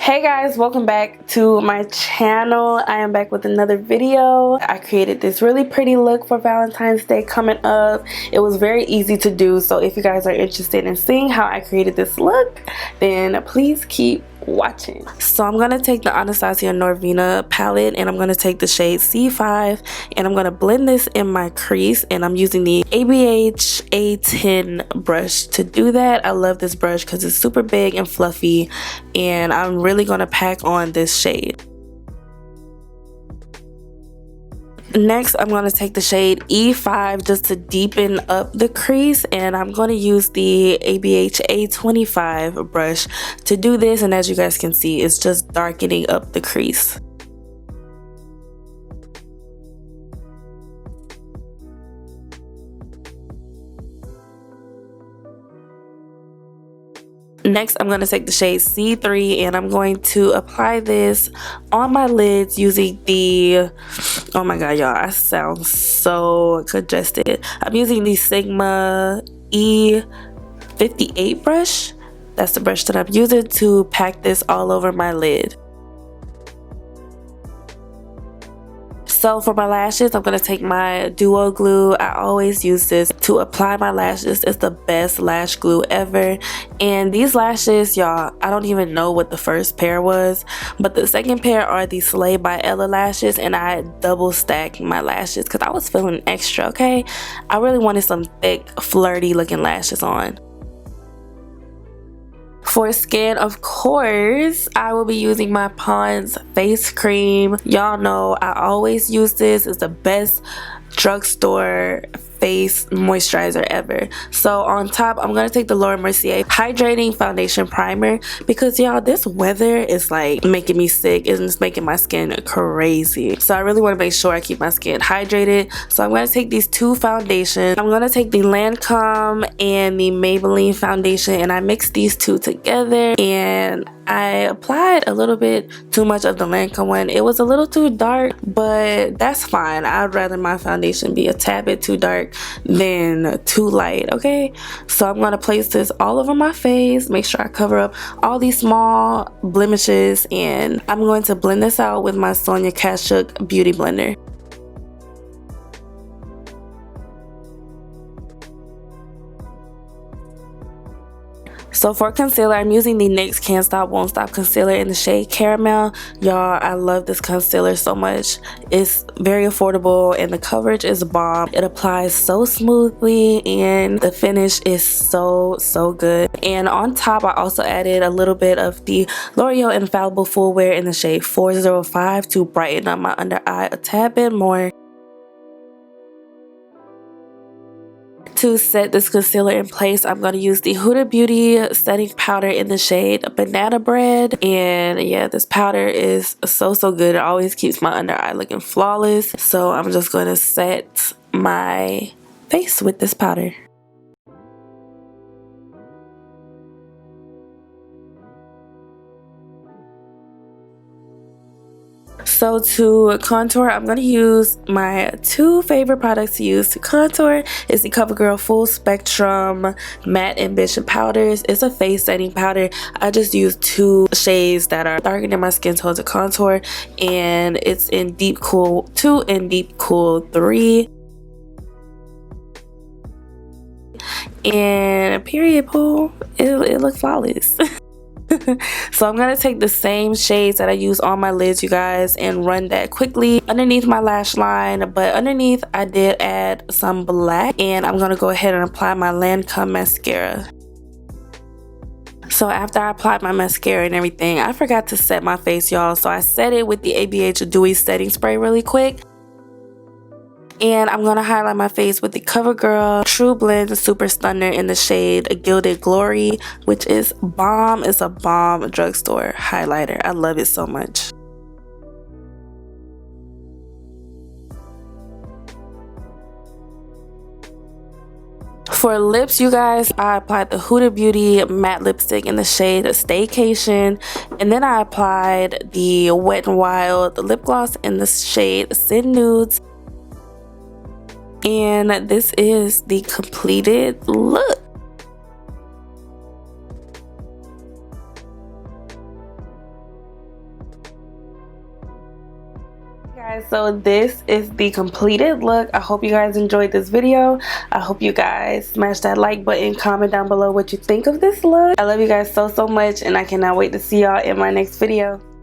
Hey guys, welcome back to my channel. I am back with another video. I created this really pretty look for Valentine's Day coming up. It was very easy to do, so if you guys are interested in seeing how I created this look, then please keep watching. So I'm gonna take the Anastasia Norvina palette and I'm gonna take the shade C5 and I'm gonna blend this in my crease, and I'm using the ABH A10 brush to do that. I love this brush because it's super big and fluffy, and I'm really gonna pack on this shade. Next, I'm going to take the shade E5 just to deepen up the crease, and I'm going to use the ABH A25 brush to do this, and as you guys can see, it's just darkening up the crease. Next, I'm going to take the shade C3 and I'm going to apply this on my lids using the, oh my god y'all, I sound so congested. I'm using the Sigma E58 brush. That's the brush that I'm using to pack this all over my lid. So for my lashes, I'm going to take my duo glue. I always use this to apply my lashes. It's the best lash glue ever. And these lashes, y'all, I don't even know what the first pair was, but the second pair are the Slay by Ella lashes, and I double stacked my lashes because I was feeling extra, okay? I really wanted some thick, flirty looking lashes on. For skin, of course, I will be using my Pond's face cream. Y'all know I always use this. It's the best drugstore face moisturizer ever. So on top, I'm gonna take the Mercier Hydrating Foundation Primer because y'all, this weather is like making me sick and it's making my skin crazy. So I really want to make sure I keep my skin hydrated. So I'm gonna take these two foundations. I'm gonna take the Lanecome and the Maybelline Foundation, and I mix these two together, and I applied a little bit too much of the Lanecome one. It was a little too dark, but that's fine. I'd rather my foundation be a tad bit too dark than too light, okay? So I'm gonna place this all over my face, make sure I cover up all these small blemishes, and I'm going to blend this out with my Sonia Kashuk Beauty Blender. So for concealer, I'm using the NYX Can't Stop Won't Stop concealer in the shade Caramel. Y'all, I love this concealer so much. It's very affordable and the coverage is bomb. It applies so smoothly and the finish is so good. And on top, I also added a little bit of the L'Oreal Infallible Full Wear in the shade 405 to brighten up my under eye a tad bit more. To set this concealer in place, I'm going to use the Huda Beauty setting powder in the shade Banana Bread. And yeah, this powder is so good. It always keeps my under eye looking flawless. So I'm just going to set my face with this powder. So to contour, I'm going to use my two favorite products to use to contour. It's the Covergirl Full Spectrum Matte Ambition Powders. It's a face setting powder. I just use two shades that are darker than my skin tone to contour, and it's in Deep Cool 2 and Deep Cool 3. And period, poo, it looks flawless. So I'm going to take the same shades that I use on my lids, you guys, and run that quickly underneath my lash line. But underneath, I did add some black, and I'm going to go ahead and apply my Lanecome mascara. So after I applied my mascara and everything, I forgot to set my face, y'all. So I set it with the ABH Dewy setting spray really quick. And I'm going to highlight my face with the Covergirl True Blend Super Stunner in the shade Gilded Glory, which is bomb. It's a bomb drugstore highlighter. I love it so much. For lips, you guys, I applied the Huda Beauty matte lipstick in the shade Staycation, and then I applied the Wet n Wild lip gloss in the shade Sin Nudes. And this is the completed look. Guys, so this is the completed look. I hope you guys enjoyed this video. I hope you guys smash that like button, comment down below what you think of this look. I love you guys so much, and I cannot wait to see y'all in my next video.